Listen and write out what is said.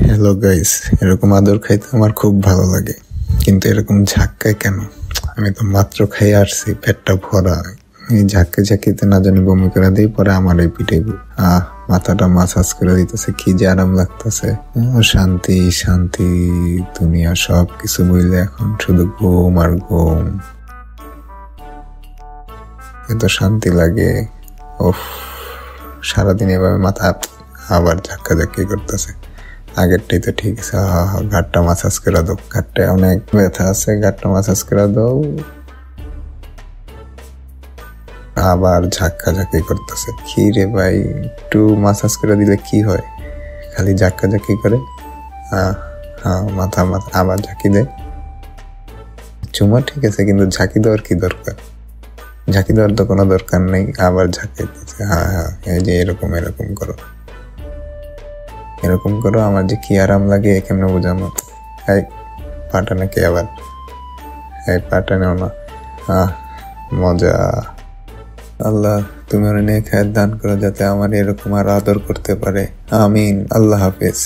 Hello guys, এরকম আদর খাইতে আমার খুব ভালো লাগে, কিন্তু এরকম ঝাক্কায় কেন? আমি তো মাত্র খাই আসছি, পেটটা ভরা। এই ঝাক্কে ঝাঁকিতে না জানি বমি করে দিই, পরে আমার এই পিঠে মাথাটা মাসাজ করে দিতেছে, কি যে আরাম লাগতেছে। শান্তি শান্তি, দুনিয়া সব কিছু বুঝলে এখন শুধু ঘুম আর ঘুম। এত শান্তি লাগে। ওফ, সারাদিন এভাবে মাথা আবার ঝাক্কা ঝাক্কি করতেছে। আগেরটাই তো ঠিক আছে। ঘাটটা মাসাজ করে দাও, ঘাটটায় অনেক ব্যথা আছে, ঘাটটা মাসাজ করে দাও। আবার ঝাক্কা ঝাঁকি করতেছে। কি রে ভাই, একটু মাসাজ করে দিলে কি হয়? খালি ঝাক্কা ঝাঁকি করে। মাথা মাথা আবার ঝাঁকি দেয়। চুমা ঠিক আছে, কিন্তু ঝাঁকি দেওয়ার কি দরকার? ঝাঁকি দেওয়ার তো কোনো দরকার নেই, আবার ঝাঁকাইতেছে। এই যে এরকম এরকম করো, এরকম করো। আমার যে কি আরাম লাগে কেমনে বোঝানো। এই পাটা নাকি আবার, এই পাটা নেও না। মজা। আল্লাহ, তুমি ওর নেক হায়াত দান করো, যাতে আমার এরকম আর আদর করতে পারে। আমিন। আল্লাহ হাফেজ।